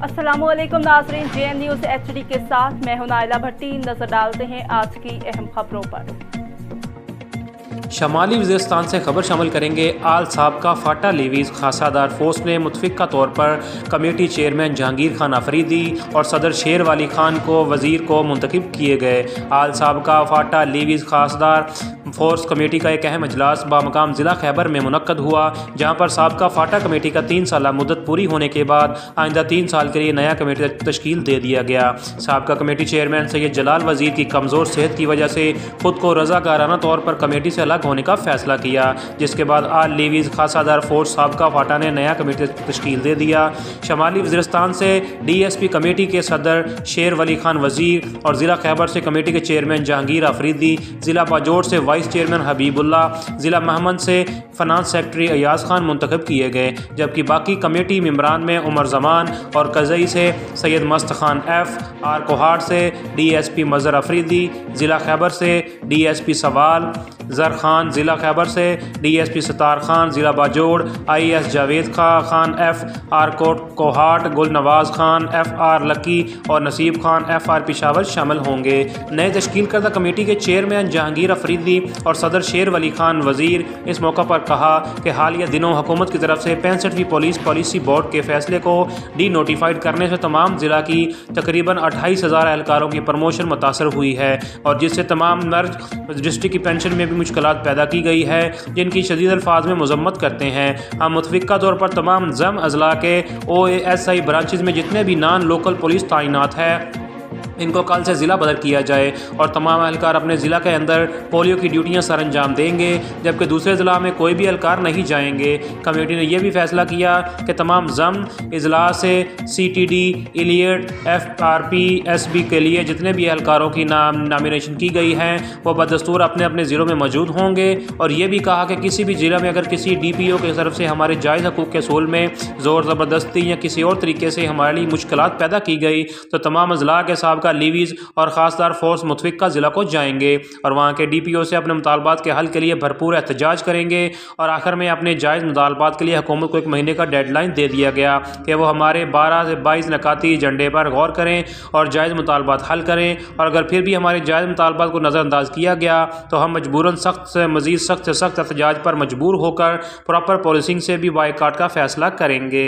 अस्सलामुअलैकुम नाज़रीन, JN news HD के साथ मैं हूं नाइला भट्टी। नजर डालते हैं आज की अहम खबरों पर। शमाली वज़ीरिस्तान से खबर शामिल करेंगे। आल साहब का फाटा लेवीज़ खासादार फोर्स ने मुतफ़िक़ा तौर पर कमेटी चेयरमैन जहांगीर खान अफरीदी और सदर शेर वाली खान को वज़ीर को मुंतखब किए गए। आल साहब का फाटा लेवीज़ खासदार फोर्स कमेटी का एक अहम अजलास बामकाम ज़िला खैबर में मुनक्कद हुआ, जहाँ पर साबका फाटा कमेटी का 3 साला मुद्दत पूरी होने के बाद आइंदा 3 साल के लिए नया कमेटी तश्कील दे दिया गया। साबका कमेटी चेयरमैन सैयद जलाल वज़ीर की कमज़ोर सेहत की वजह से खुद को रज़ाकाराना तौर पर कमेटी से अलग होने का फैसला किया, जिसके बाद आल लेवीज़ खासादार फोर्स साबका फाटा ने नया कमेटी तश्कील दे दिया। शमाली वज़ीरिस्तान से DSP कमेटी के सदर शेर वली खान वज़ीर और ज़िला खैबर से कमेटी के चेयरमैन जहांगीर अफरीदी, ज़िला बाजोड़ से वाइस चेयरमैन हबीबुल्लाह, ज़िला महमद से फ़ाइनेंस सेक्रेटरी अयाज खान मुंतखब किए गए, जबकि बाकी कमेटी मेम्बरान में उमर जमान और कज़ई से सैयद मस्त खान FR कोहाट से DSP मज़हर अफरीदी, ज़िला खैबर से DSP सवाल ज़र खान, ज़िला खैबर से DSP सतार खान, ज़िला बाजोड़ IAS जावेद खान FR कोहाट, गुल नवाज़ खान FR लकी और नसीब खान FR पिशावर शामिल होंगे। नए तश्कील करदा कमेटी के चेयरमैन जहांगीर अफरीदी और सदर शेर वली खान वज़ीर इस मौका पर कहा कि हालिया दिनों हुकूमत की तरफ से 65वीं पुलिस पॉलिसी बोर्ड के फैसले को डी नोटिफाइड करने से तमाम ज़िला की तकरीबन 28,000 एहलकारों की प्रमोशन मुतासर हुई है, और जिससे तमाम मर्ज डिस्ट्रिक्ट की पेंशन में भी मुश्किलात पैदा की गई है, जिनकी शदीद अल्फाज में मजम्मत करते हैं। हम मुतफ़िक़ा तौर पर तमाम ज़म अज़ला के OASI ब्रांचेज़ में जितने भी नॉन लोकल पुलिस तैनात है इनको कल से ज़िला बदल किया जाए और तमाम एहलकार अपने ज़िला के अंदर पोलियो की ड्यूटियां सर अंजाम देंगे, जबकि दूसरे ज़िला में कोई भी एहलकार नहीं जाएंगे। कमेटी ने यह भी फैसला किया कि तमाम ज़म इजला से CTD, इलियट, FRP, SB के लिए जितने भी एहलकारों की नामिनेशन की गई हैं वो बदस्तूर अपने अपने ज़िलों में मौजूद होंगे, और ये भी कहा कि किसी भी ज़िले में अगर किसी DPO की तरफ से हमारे जायज़ हकूक़ के सूल में ज़ोर ज़बरदस्ती या किसी और तरीके से हमारे लिए मुश्किलात पैदा की गई तो तमाम अज़ला के साहब लीवीज़ और ख़ासदार फोर्स मुतफ़िक़ा ज़िला को जाएंगे और वहाँ के DPO से अपने मुतालबात के हल के लिए भरपूर एहतजाज करेंगे। और आखिर में अपने जायज़ मुतालबात के लिए हुकूमत को 1 महीने का डेडलाइन दे दिया गया कि वो हमारे 12 से 22 नकाती एजेंडे पर गौर करें और जायज़ मुतालबात हल करें, और अगर फिर भी हमारे जायज़ मुतालबात को नज़रअंदाज किया गया तो हम मजबूरन सख्त से मज़ीद सख्त एहतजाज पर मजबूर होकर प्रॉपर पॉलिसिंग से भी बायकाट का फ़ैसला करेंगे।